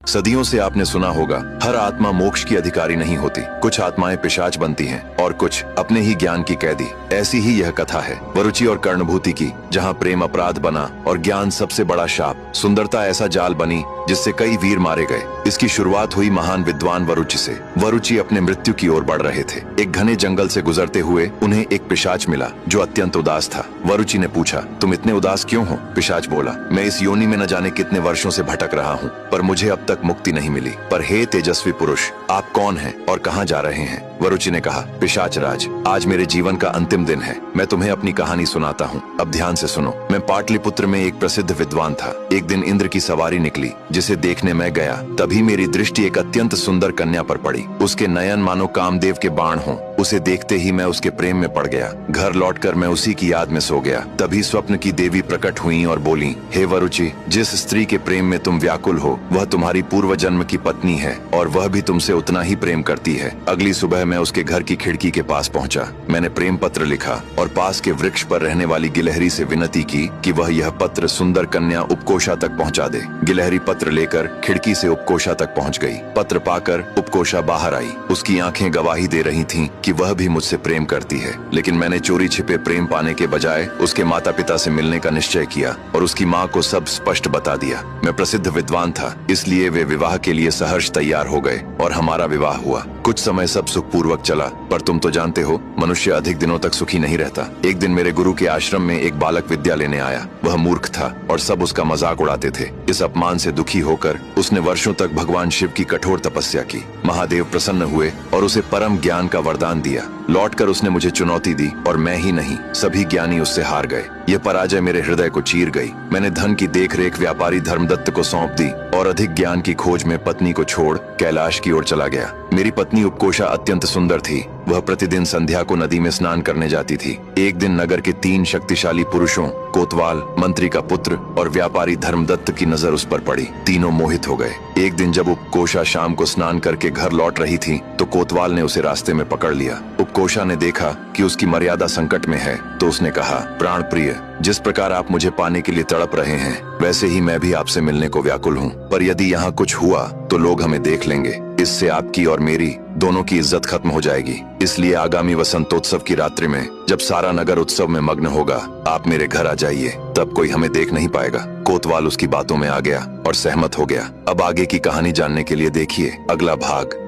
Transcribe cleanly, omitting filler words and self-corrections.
सदियों से आपने सुना होगा, हर आत्मा मोक्ष की अधिकारी नहीं होती। कुछ आत्माएं पिशाच बनती हैं और कुछ अपने ही ज्ञान की कैदी। ऐसी ही यह कथा है वरुचि और कर्णभूति की, जहाँ प्रेम अपराध बना और ज्ञान सबसे बड़ा शाप, सुंदरता ऐसा जाल बनी जिससे कई वीर मारे गए। इसकी शुरुआत हुई महान विद्वान वरुचि से। वरुचि अपने मृत्यु की ओर बढ़ रहे थे। एक घने जंगल से गुजरते हुए उन्हें एक पिशाच मिला जो अत्यंत उदास था। वरुचि ने पूछा, तुम इतने उदास क्यों हो? पिशाच बोला, मैं इस योनि में न जाने कितने वर्षों से भटक रहा हूँ, पर मुझे अब तक मुक्ति नहीं मिली। पर हे तेजस्वी पुरुष, आप कौन हैं और कहाँ जा रहे हैं? वरुचि ने कहा, पिशाच राज, आज मेरे जीवन का अंतिम दिन है। मैं तुम्हें अपनी कहानी सुनाता हूँ, अब ध्यान से सुनो। मैं पाटलिपुत्र में एक प्रसिद्ध विद्वान था। एक दिन इंद्र की सवारी निकली, जिसे देखने मैं गया। तभी मेरी दृष्टि एक अत्यंत सुंदर कन्या पर पड़ी। उसके नयन मानो कामदेव के बाण हों। उसे देखते ही मैं उसके प्रेम में पड़ गया। घर लौटकर मैं उसी की याद में सो गया। तभी स्वप्न की देवी प्रकट हुई और बोली, हे वरुचि, जिस स्त्री के प्रेम में तुम व्याकुल हो वह तुम्हारी पूर्व जन्म की पत्नी है और वह भी तुमसे उतना ही प्रेम करती है। अगली सुबह मैं उसके घर की खिड़की के पास पहुंचा। मैंने प्रेम पत्र लिखा और पास के वृक्ष पर रहने वाली गिलहरी से विनती की कि वह यह पत्र सुंदर कन्या उपकोषा तक पहुंचा दे। गिलहरी पत्र लेकर खिड़की से उपकोषा तक पहुंच गई। पत्र पाकर उपकोषा बाहर आई। उसकी आंखें गवाही दे रही थीं कि वह भी मुझसे प्रेम करती है। लेकिन मैंने चोरी छिपे प्रेम पाने के बजाय उसके माता पिता से मिलने का निश्चय किया और उसकी माँ को सब स्पष्ट बता दिया। मैं प्रसिद्ध विद्वान था, इसलिए वे विवाह के लिए सहर्ष तैयार हो गए और हमारा विवाह हुआ। कुछ समय सब सुखपूर्वक चला, पर तुम तो जानते हो, मनुष्य अधिक दिनों तक सुखी नहीं रहता। एक दिन मेरे गुरु के आश्रम में एक बालक विद्या लेने आया। वह मूर्ख था और सब उसका मजाक उड़ाते थे। इस अपमान से दुखी होकर उसने वर्षों तक भगवान शिव की कठोर तपस्या की। महादेव प्रसन्न हुए और उसे परम ज्ञान का वरदान दिया। लौटकर उसने मुझे चुनौती दी और मैं ही नहीं, सभी ज्ञानी उससे हार गए। यह पराजय मेरे हृदय को चीर गई। मैंने धन की देखरेख व्यापारी धर्मदत्त को सौंप दी और अधिक ज्ञान की खोज में पत्नी को छोड़ कैलाश की ओर चला गया। मेरी पत्नी उपकोषा अत्यंत सुंदर थी। वह प्रतिदिन संध्या को नदी में स्नान करने जाती थी। एक दिन नगर के 3 शक्तिशाली पुरुषों, कोतवाल, मंत्री का पुत्र और व्यापारी धर्मदत्त की नजर उस पर पड़ी। तीनों मोहित हो गए। एक दिन जब उपकोषा शाम को स्नान करके घर लौट रही थी तो कोतवाल ने उसे रास्ते में पकड़ लिया। उपकोषा ने देखा कि उसकी मर्यादा संकट में है तो उसने कहा, प्राण प्रिय, जिस प्रकार आप मुझे पाने के लिए तड़प रहे हैं वैसे ही मैं भी आपसे मिलने को व्याकुल हूँ, पर यदि यहाँ कुछ हुआ तो लोग हमें देख लेंगे। इससे आपकी और मेरी दोनों की इज्जत खत्म हो जाएगी। इसलिए आगामी वसंतोत्सव की रात्रि में जब सारा नगर उत्सव में मग्न होगा, आप मेरे घर आ जाइए, तब कोई हमें देख नहीं पाएगा। कोतवाल उसकी बातों में आ गया और सहमत हो गया। अब आगे की कहानी जानने के लिए देखिए अगला भाग।